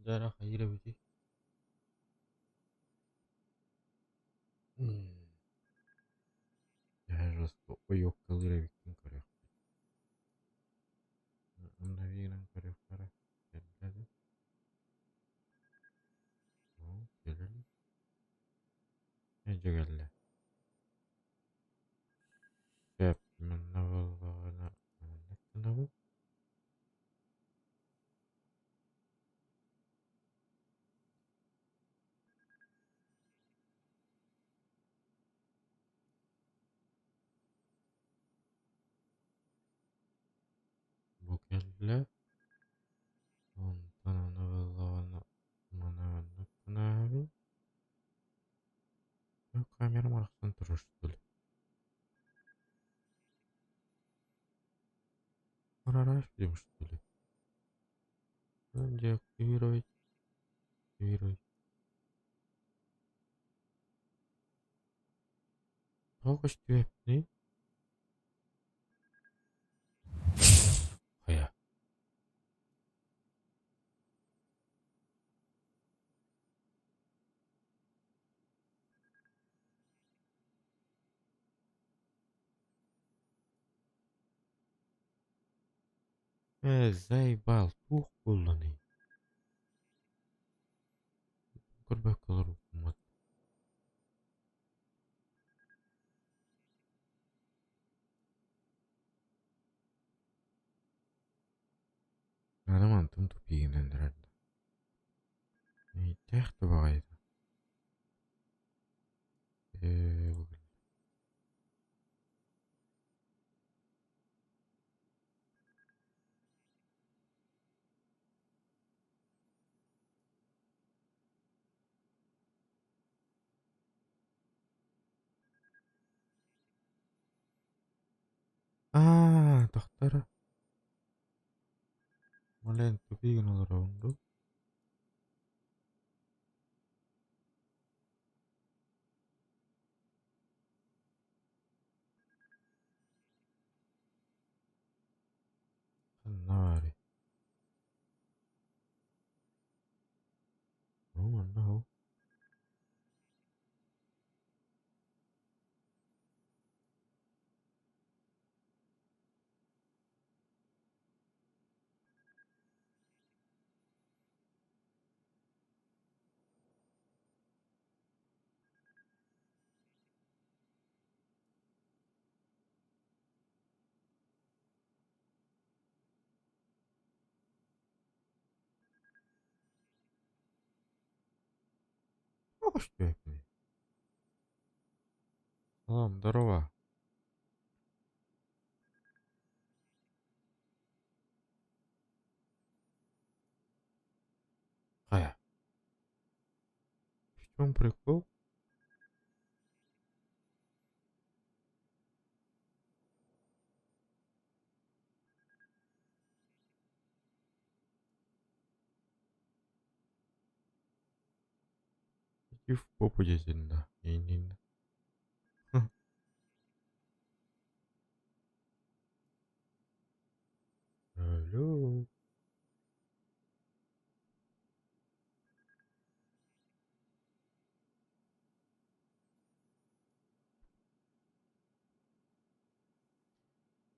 Zara خيرة بتي. Jaharus uyuk kalira bikin karya. Anda bikin karya para. Jadi, oh, jadi, ya juga lah. Siap, menawal na, menawal. Bukan lah. Nonton menawal na, menawal na, menawal. Ya kamera malah terus dulu. Mana jam dulu. Anjak viroi, viroi. Fokus tuh nih. Kayak, zai bal tuh kulo nih. Kurba keluar umat. Nada mantum tuh pingin andar. Ini teh tuh bagai itu. Bukan. Ah, dokter. Mulai tuh pingin rondo. Nari. Oh, mana? Bagus tuh ini. Salam, darwa. Kayak. Cuma berikut. Yuf, popo jajan dah. Ini. Halo.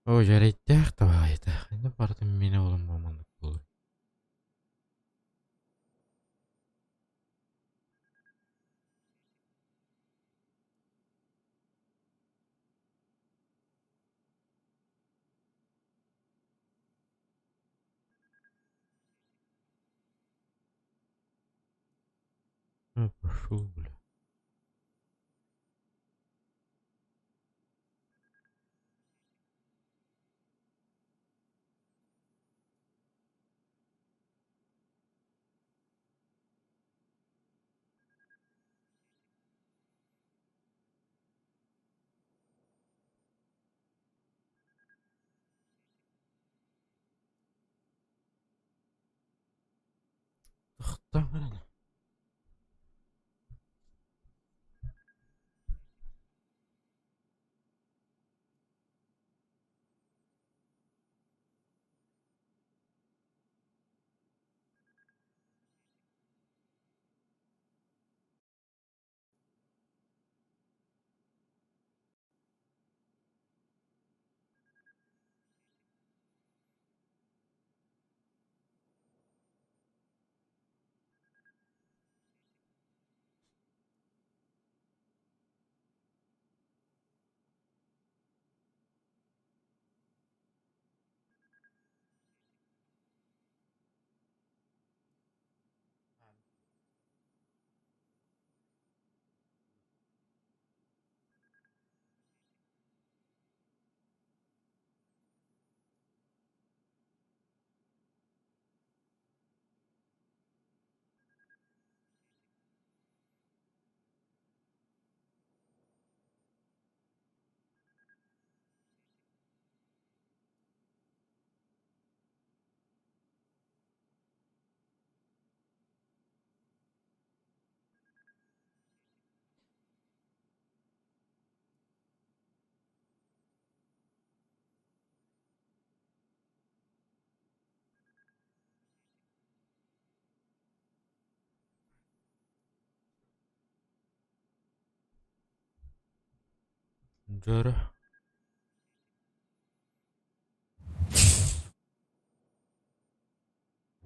Oh, jadi teh tuh itu. Ini partai mina ulam momen tuh. Apa sih? Tahu mana? Jörö.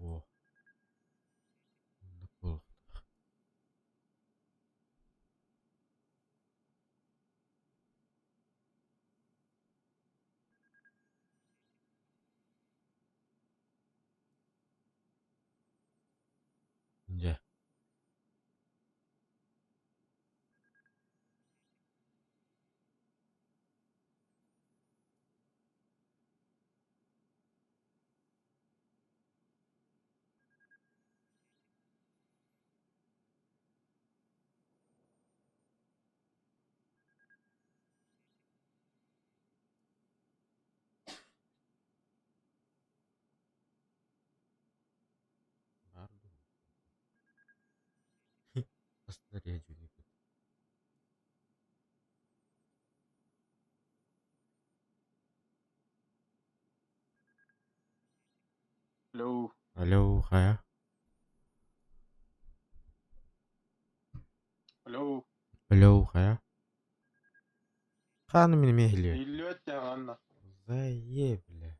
Oh. Cool. Ja. Pardon. Aslında dia juga ikut. Halo, Halo, kaya? halo. Halo, kaya? Kanım benim ehliyor. دلوقتي يا غنى زي بله.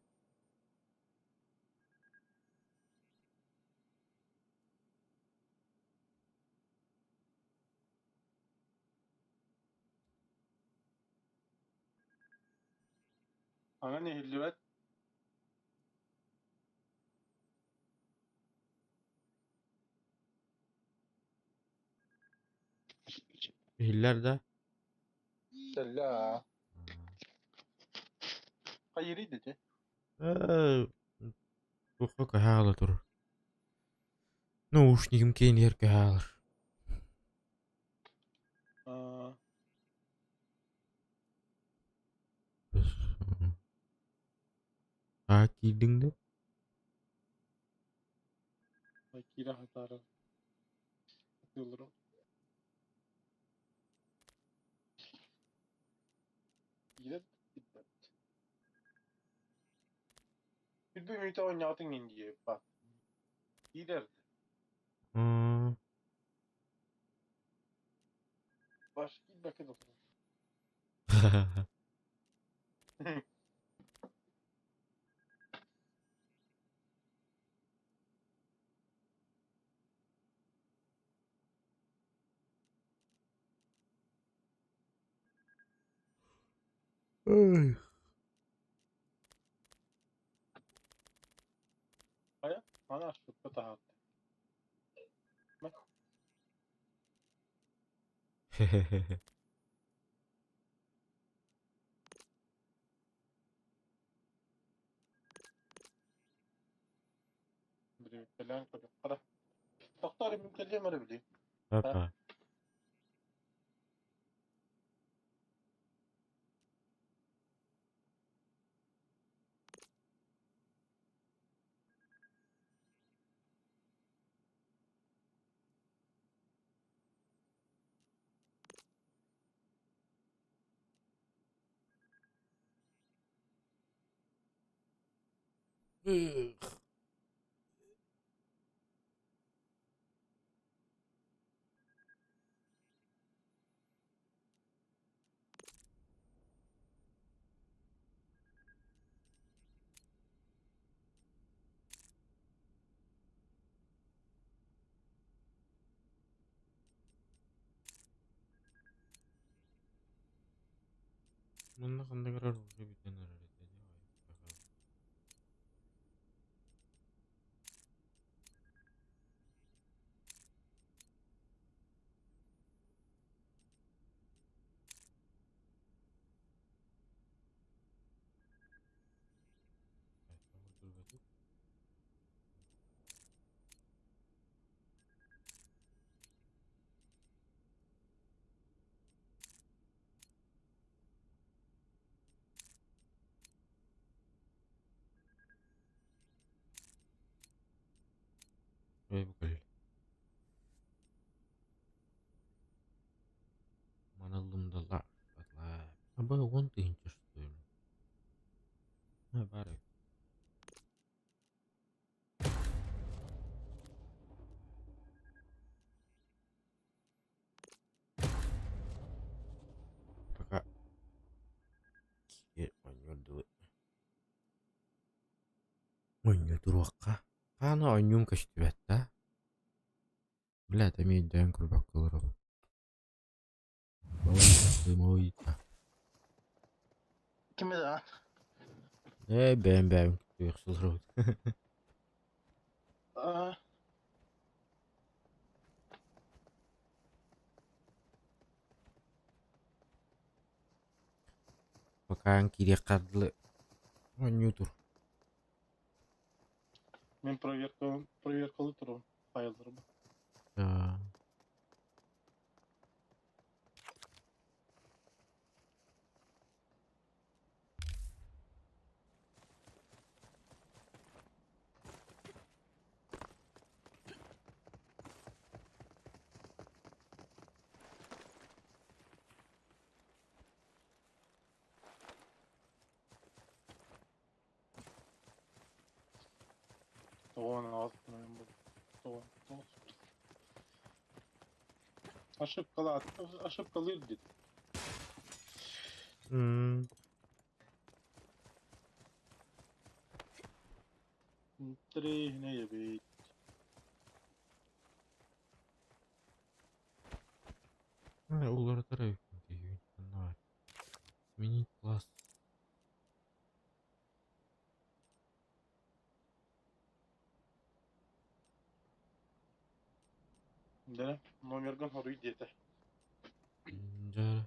أغني دلوقتي. Ehiller de. لا غيري دي. Kuka kahalı dur. Наушниким кейнер kahalı. Terus. Kaki ding de. Kira hatarı. Yollarım. Gider. Gider. Bir ümit oynadın indiye bak. Gider. Hmm. Baş git bakın o zaman. Ay. Haya, ana şutta tahat. Bak, Hehehe. bir falan koydum. Hadi. Doktor bir kelime var bile. Ha. Papa. Bunda kanda karar olsa biten herhalde. Ve bu kadar. Manalım da la. Aba one thing just diyorum. Ha bari. Kakak. Oynyo durwakka. Kana oynyum köstübettä. Bilä middän kurbak kılırım. Moita. Kime de? Ben yoksulurum. Aa, Bakan kiri kadlı oynuyordur. men проверкалы тұрмын файлдарымı. Ya. Doğanın altına ben bu. Doğan. Aşıp kalır dedi. Hmm. Tre ne yapayım? Ha, uları tarafı diyor insanlar. Mini plus. De номерden orayı diyete. İnce.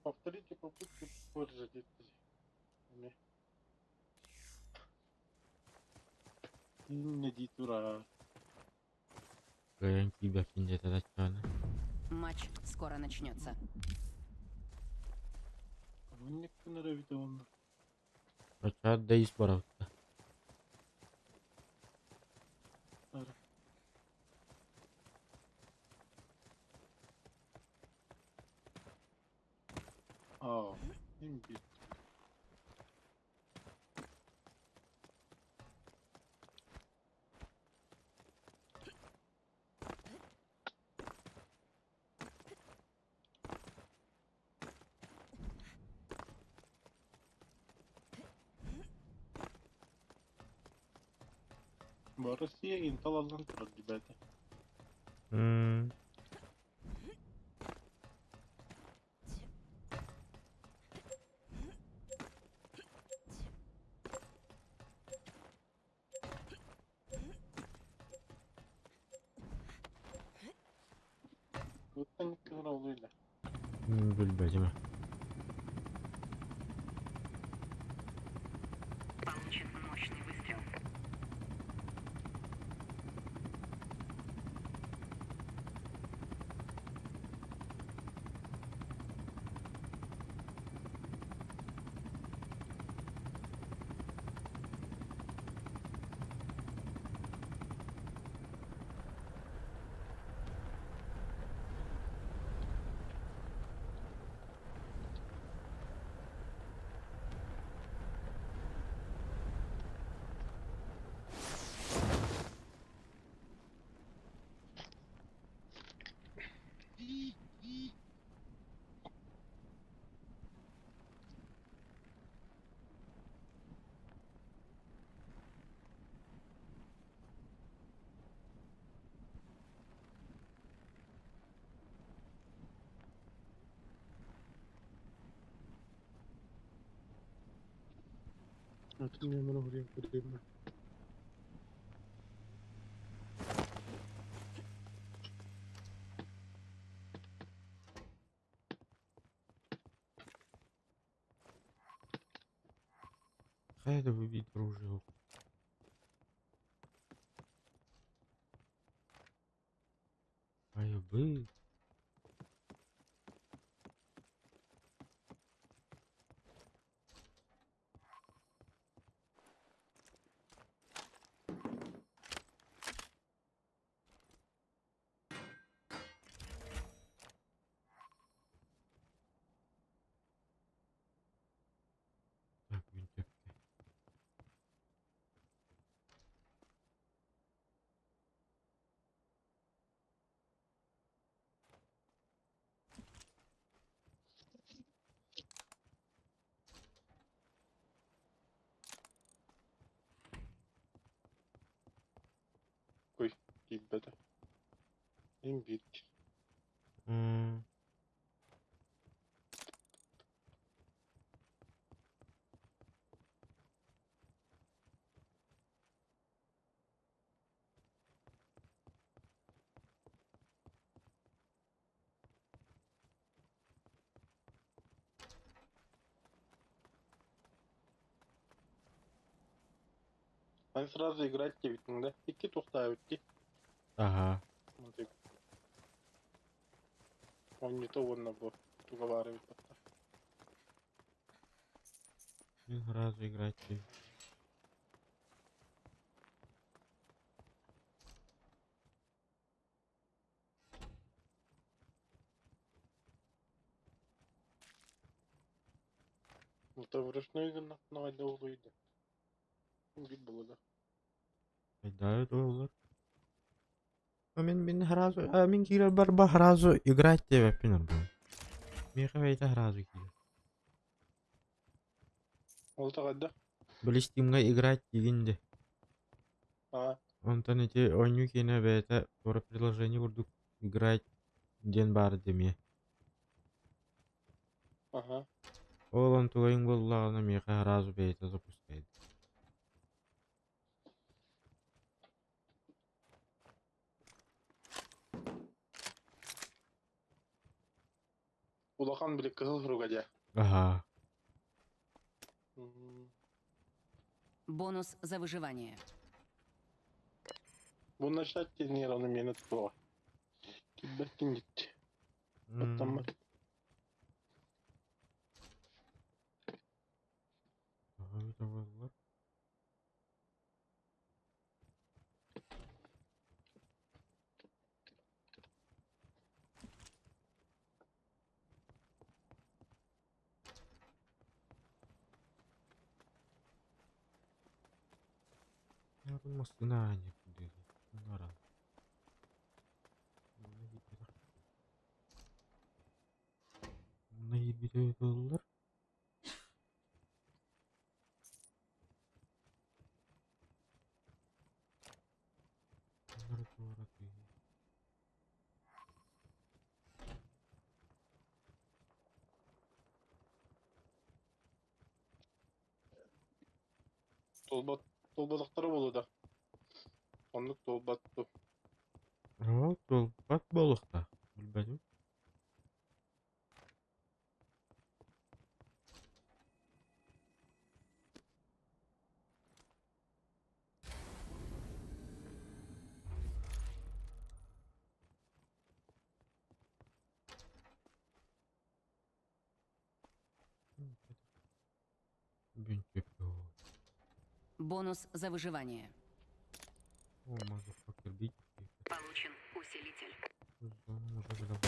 Повторите попытку позже деді. Не дитура. Kayan kibak ince tadatçanı. Матч скоро начнется. Мені не робити воно. Kaçar deyiz barakta. Aa, hem bir. Bu Rosya Intel alan turar gibi. Hmm. Ötten gittiler oğluyla. Bilmecime. Получен мощный выстрел. Hatırlıyorum onu buraya koyayım ben. Хай да ви дружил. Хай би. Имбирь. М, Они сразу играть тебе, да? Икки тухтаабыт ди. Ага. Мынтип. Оннито уонна бу. Туга баарыбыт батта. Мен сразу играть тебе. Мылта вручную гына нагайда улуйду. Имбирь булуда. Да, это olur. Мен сразу, мен кирер барба сразу играть тебе пинер был. Мен хавайта сразу кирер. Ол тагайда. Билистимга играть дегенде. А, Онтан эти ойну кене бета пора приложение курдук играть ден бар деме. ага. Ол он тугайын боллагына меха сразу бета запускает. Улахан билек кыһыл хуруга дия. Ага. Бонус за выживание. Бу начать тенер аны мені тұтуға. Киббеттин дитти. Оттамма. Это болар. Я думаю, стынание куди. Нара. Мына ебите болар. Нара туара ты. Толбадықтары болуда. Онлық толбатту. Ага, тол бат болықта. Білбәдім. Бюнчеп его. Бонус за выживание. О, мазафакер, бить. Получен усилитель. Зону уже голова.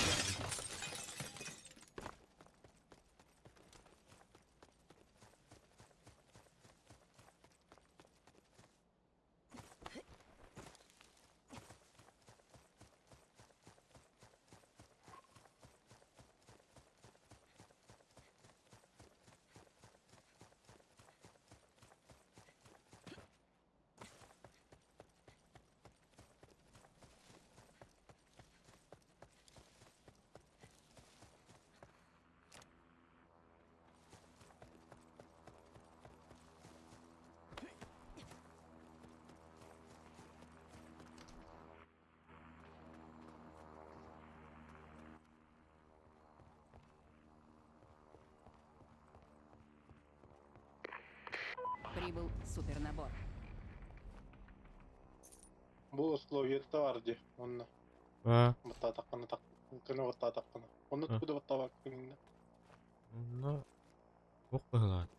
Прибыл супернабор. Бұл условиетті бар де. Онна. Ба, Бұтта таққаны таққаны. Күні бұтта таққаны. Онны А. түкуді бұтта бак күнінде. онда оқпағылады.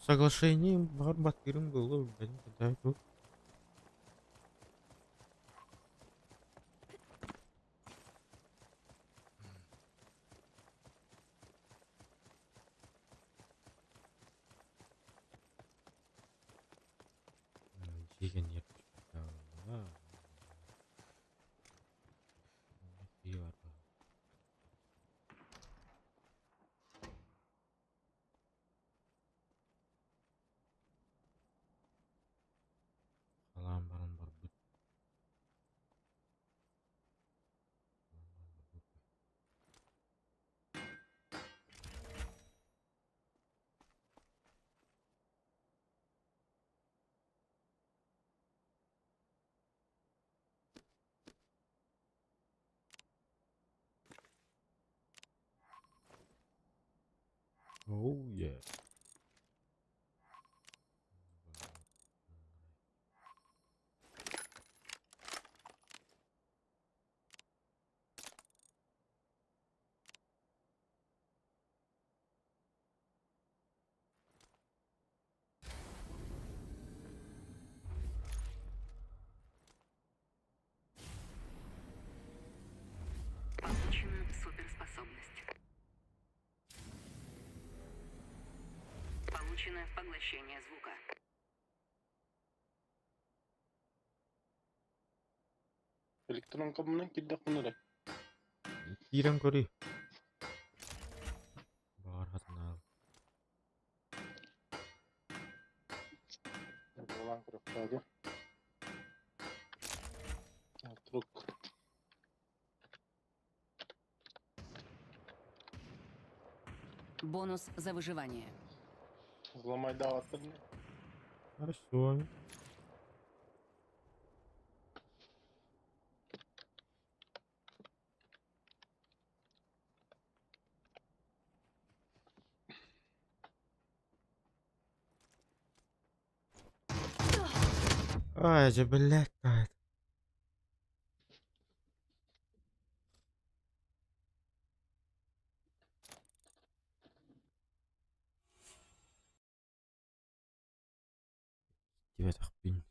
Соглашение бар батырым было, блин, да, тут. Деген еп. Oh yeah. Получена суперспособность. Получено поглощение звука. Elektron kablodan kilde kunure. 띠랑거리. 말하잖아. Olan kırık hadi. Truk. Бонус за выживание. Zılamayı dağıttın mı? Хорошо. Ай, же, блядь, так. Тебе так пинь.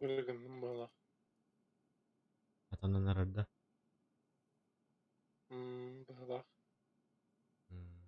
Kırgınım bana. Atanın nerede? Bana. Hmm.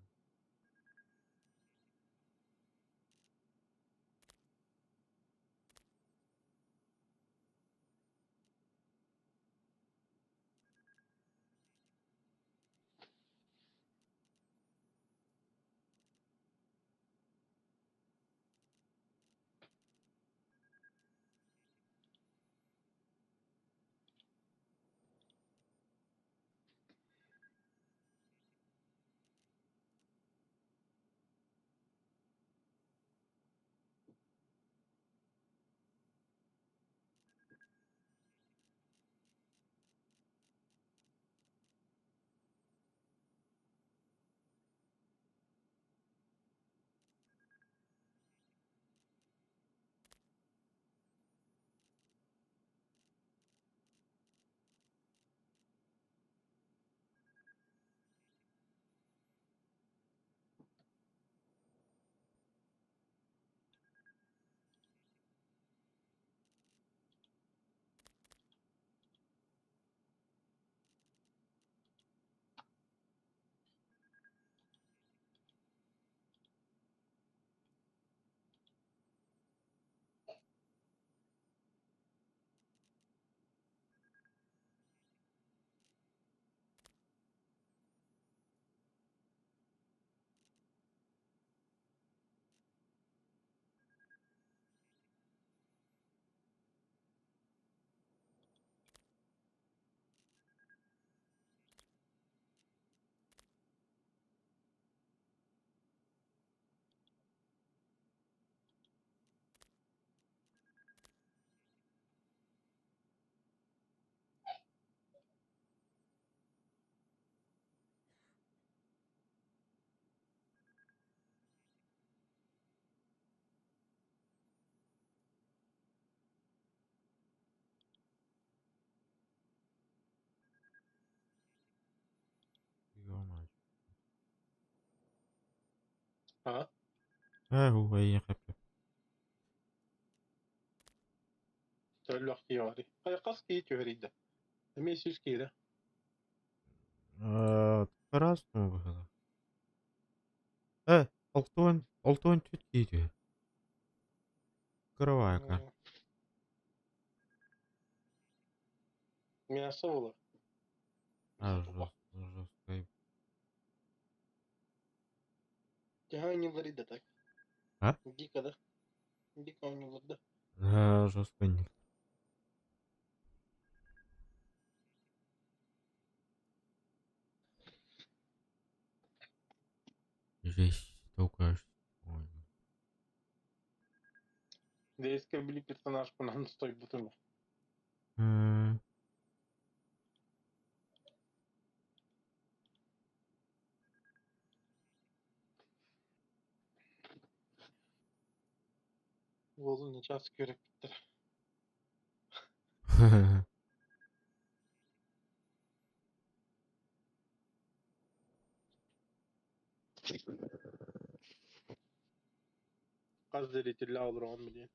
يوم ها. ها هو يخفف. تقول له اختي يوري هاي قصدي توريده. لما يصير كده. خلاص مو بهذا. Oltuun tütkiydi. Kıravaika. Мясо было. Arros kayıp. Тягай не вари да так. Ha? Дико да. Дико не вода. Arros kayıp. Жесть, только ой. Да искали персонаж по нам стой бутылок. Hı. Волну на час körek bitti. Kaç zerretli olur 10 milyon.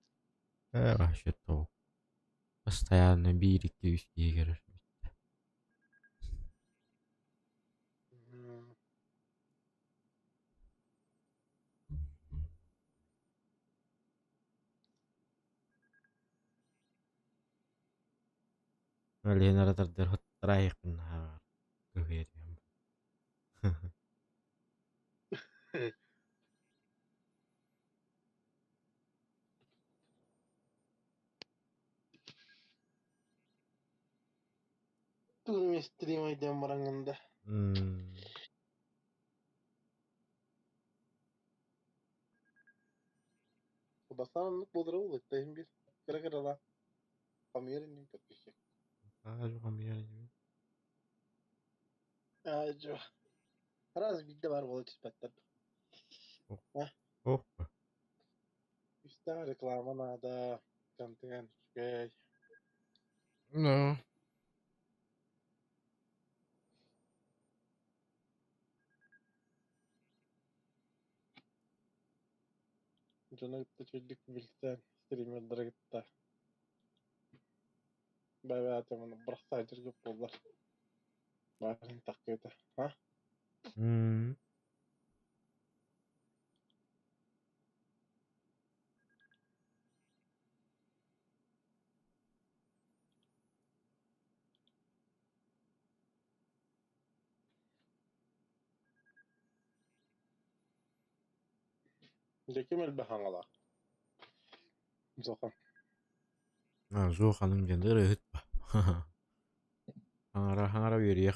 Vahşet tavuk. Постоянно 1-2 üstüye girer. Öyle naradır hut raik nahar. Güveriyorum. Dur stream aydan barangında. Basanlık bulur oğlum. Dayım bir. Kıra kıra la. Kameranın kapışı. Aa, çok amiyane. Acaba. Раз bir de var bu ispatten. Oh. İşte reklama nada. Kanten. Şey. No. Cana gitti çocuk bilgisayar. Streamer'lara gitti. بابات من برخصة جرقب والله. بعدين تقيته ها. Hmm. Dia kemel bahangala. Zokan. Ah, zo kalın genleri hıt ba. Hangara veriyor.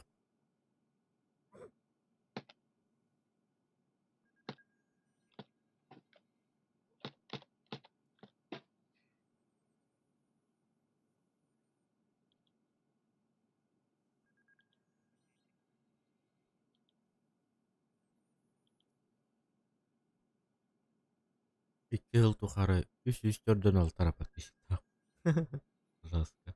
İki yıl tukarı üst dördün al tarafa işte. Raska.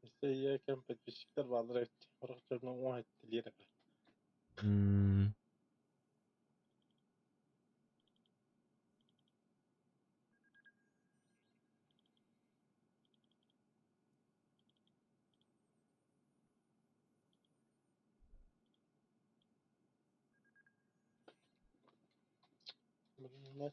İşte kem petişikler bazıları etti. Orada o etti diye. Hmm. Ne?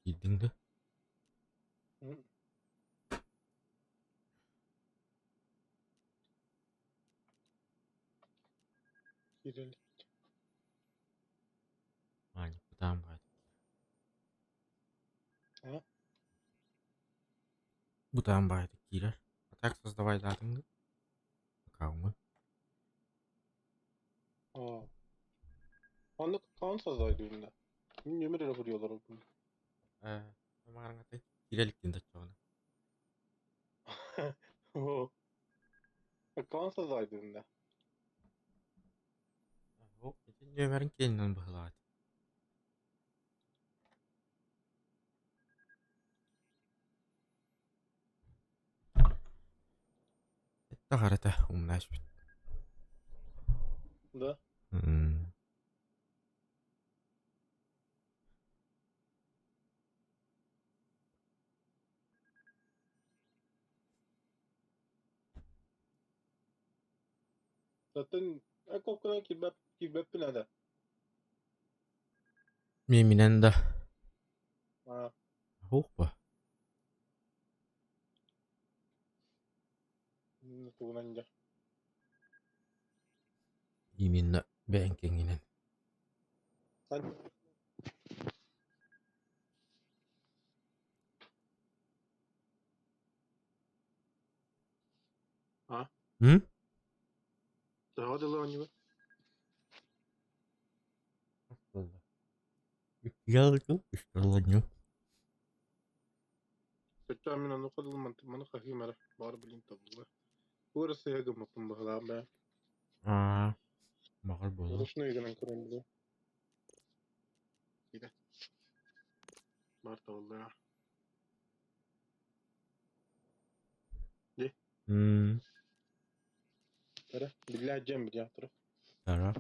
Kidding tuh. Hmm. Girelim. Makanya tambah. Ha? Tambah itu kira. Texas давай datang tuh. Kamu. Aa. Anlık Kaan Sazay düğünde. Yemin ederim vuruyorlar o gün. Emang orang katanya kira likin cowok. O. Kaan Sazay düğünde. Oh, itu dia kemarin kayaknya bahlat. Itu karena umnasbit. Da. Hmm. Zaten kok kena kibap pinada. Miminan dah. Ha. Oh, bah. Tuğunanca. Mimin nak bengkeng ini. Sen. Ha. Hmm? Daha da lan gibi. Astaga. Iya itu istilahnya. Seçen min anı kadar mantık kahim ara. Var bilin tabu. Burası ya gımmatın bahla be. Ah, bakal bola. Burası ne gelen kırın bu. Gide. Marta oldu ya. Di. Hmm. Tara. Billahi cem bir ya taraf. Cara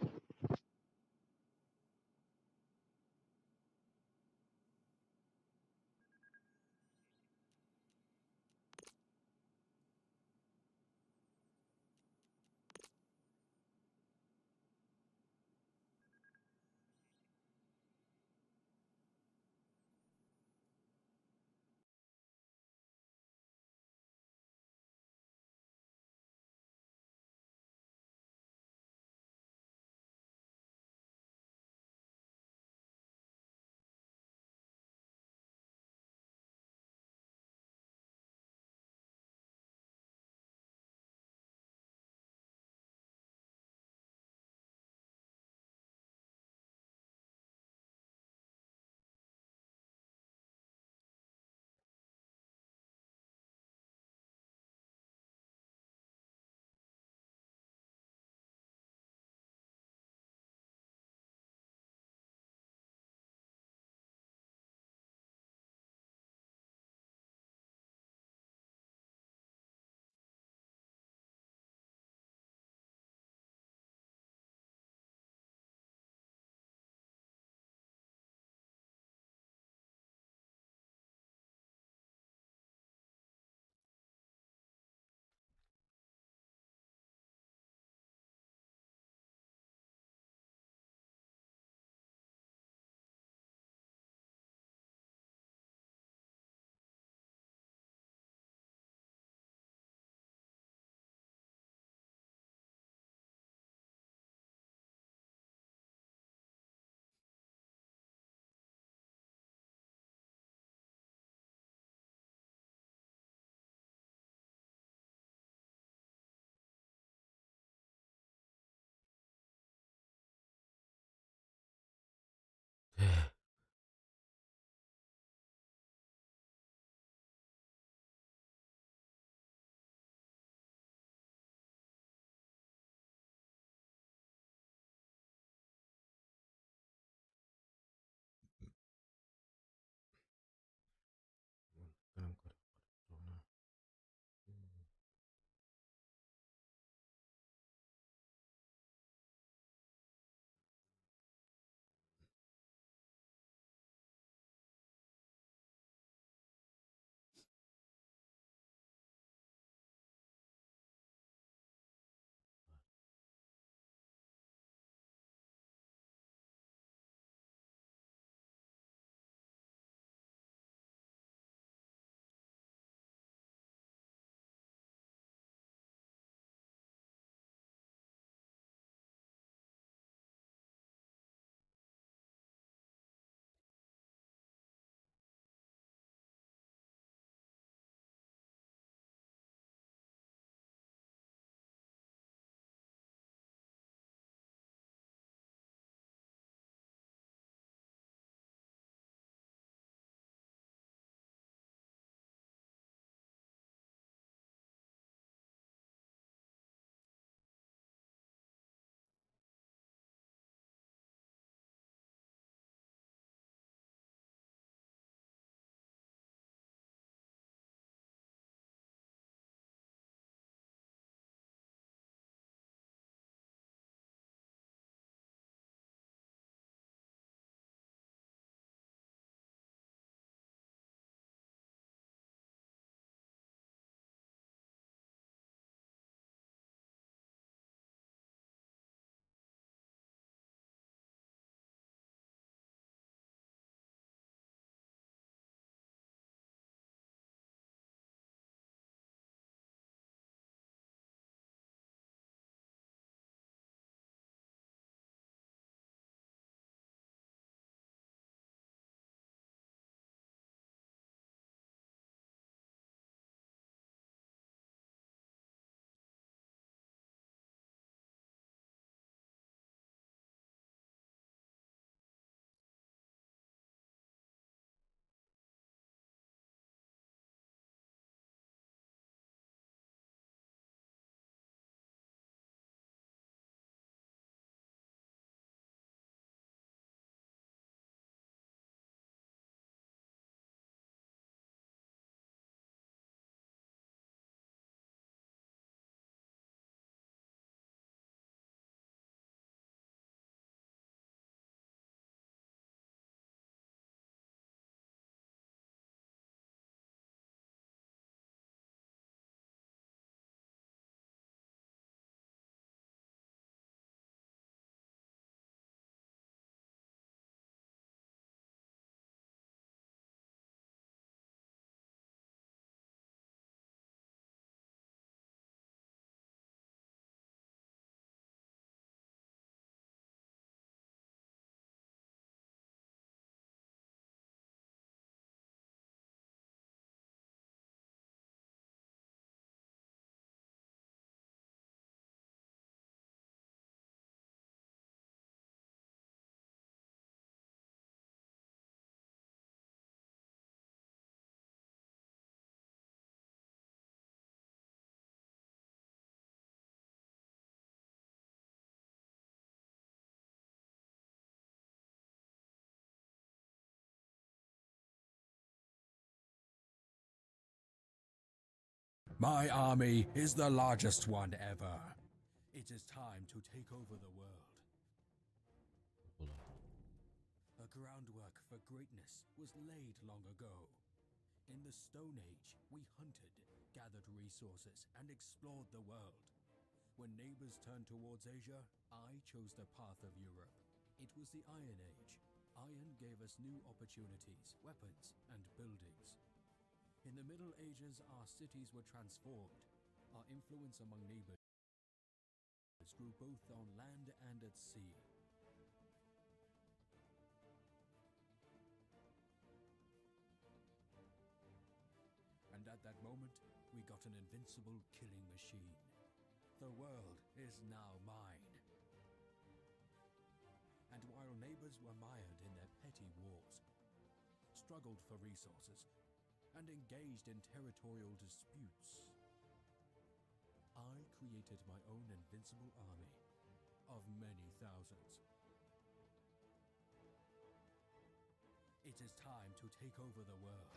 My army is the largest one ever. It is time to take over the world. A groundwork for greatness was laid long ago. In the Stone Age, we hunted, gathered resources, and explored the world. When neighbors turned towards Asia, I chose the path of Europe. It was the Iron Age. Iron gave us new opportunities, weapons, and buildings. In the Middle Ages, our cities were transformed. Our influence among neighbors grew both on land and at sea. And at that moment, we got an invincible killing machine. The world is now mine. And while neighbors were mired in their petty wars, struggled for resources, and engaged in territorial disputes, I created my own invincible army of many thousands. It is time to take over the world.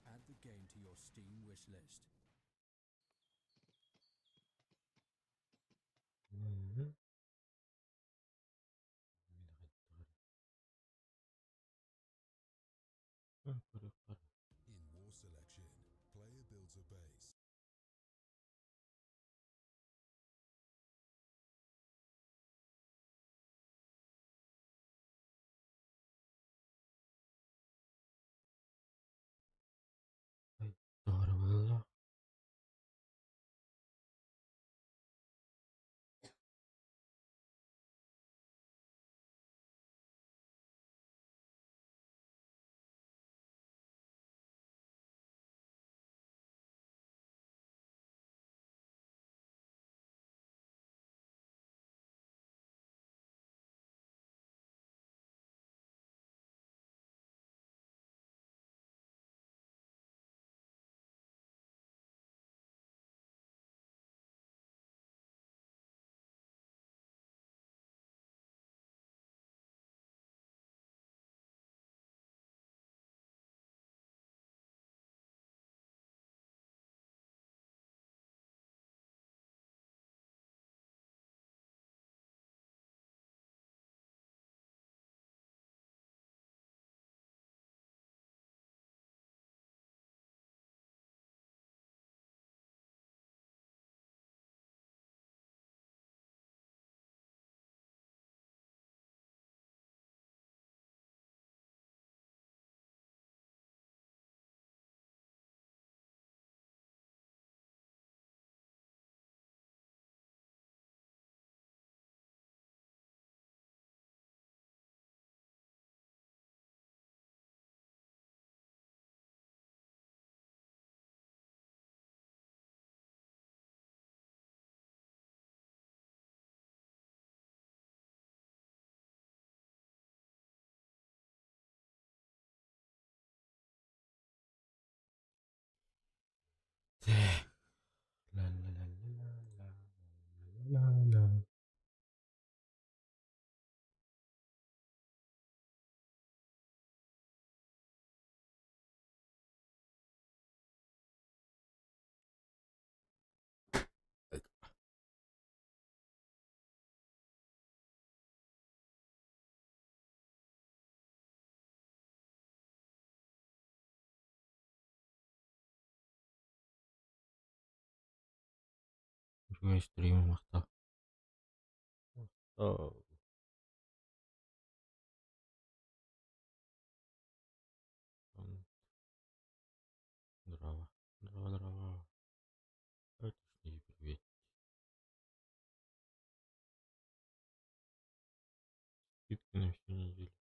Add the game to your Steam wishlist. Mhm. Yukarı. In War Selection, player builds a base. Ay, doğru. La la la la la la la la. Juga istrimu mata. Oh, дрова, дрова, дрова. Это ж не привет. Скидки на всю неделю.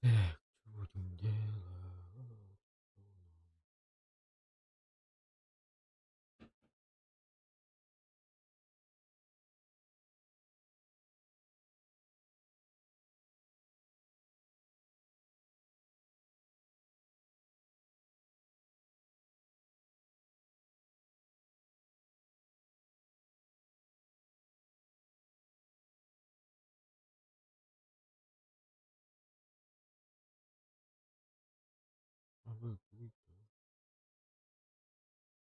Эх, что будем делать? А вы выйти.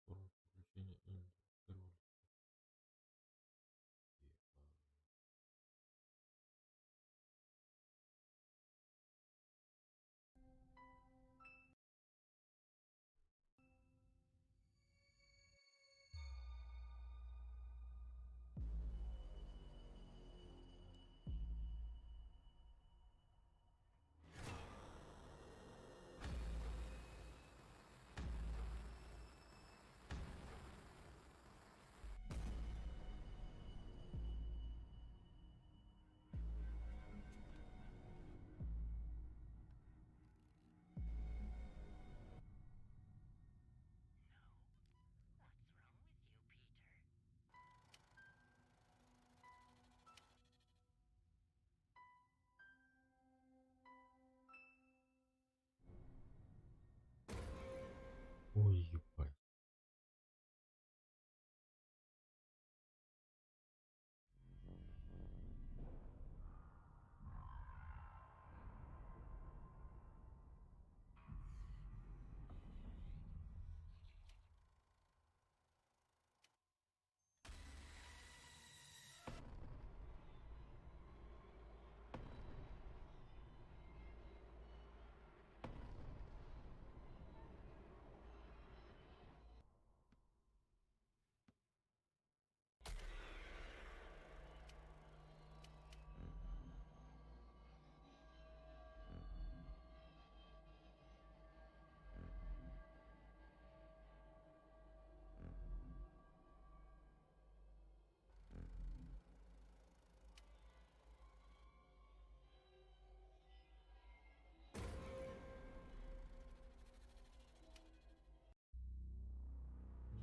Приключения Инди. Король. Ой, ебать.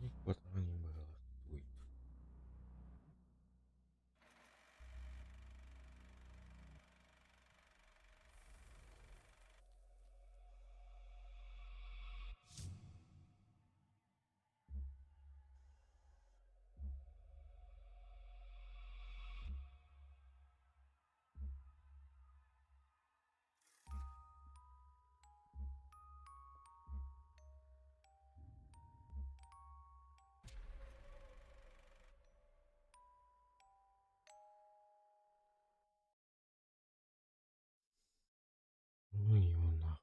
Ник пацаны не балластует. Ну его нахуй.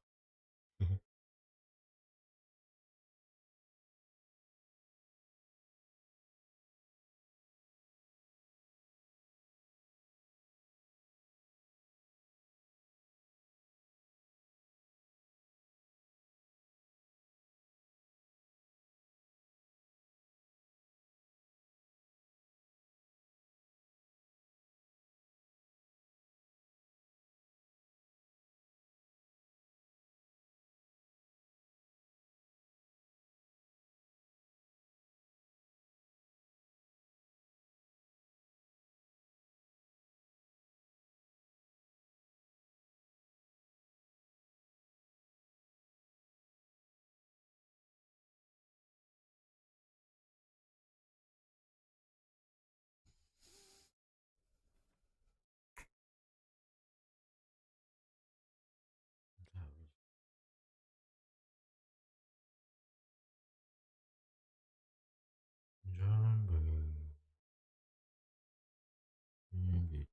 Да, вы Джангл. Иди.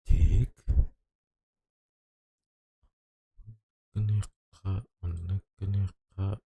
Тик. Книжка. Книжка.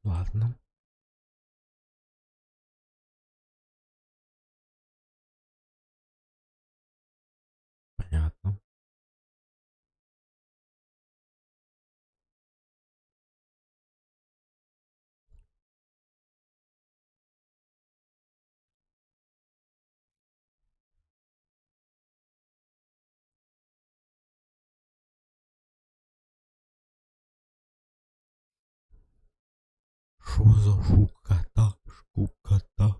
Ладно. Понятно. Що за шуката? Шуката.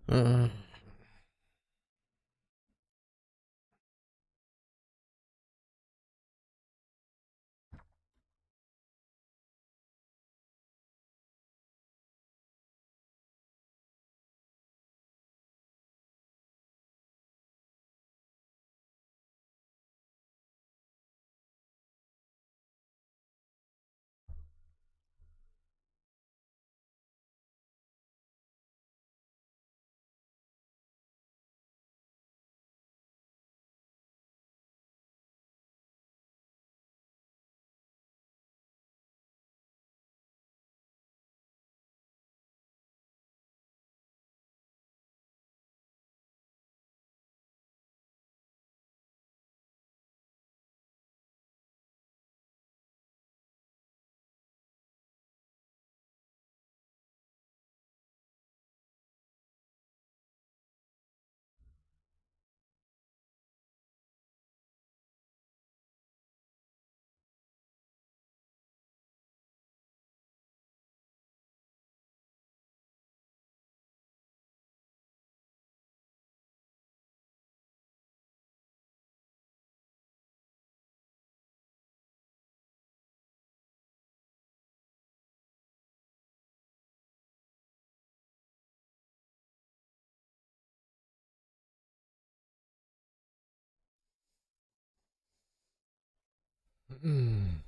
Mm. Mm.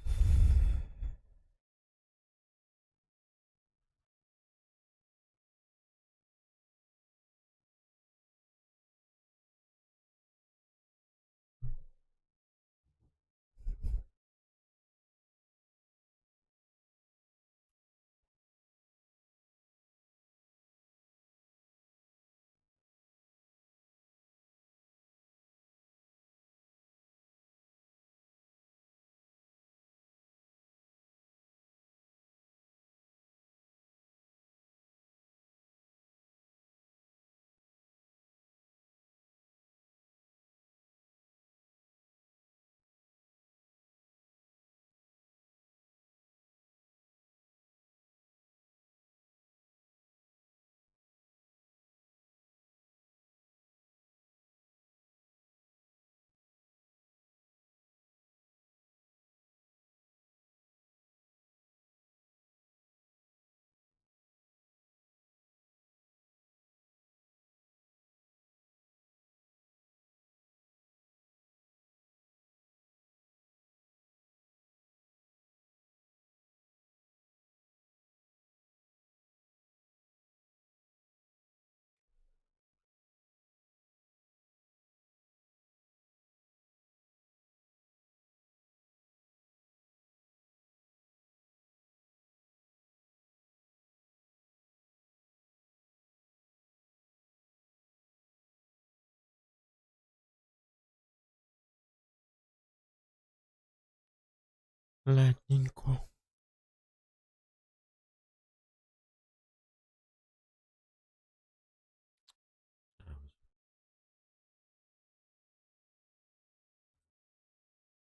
Letniku.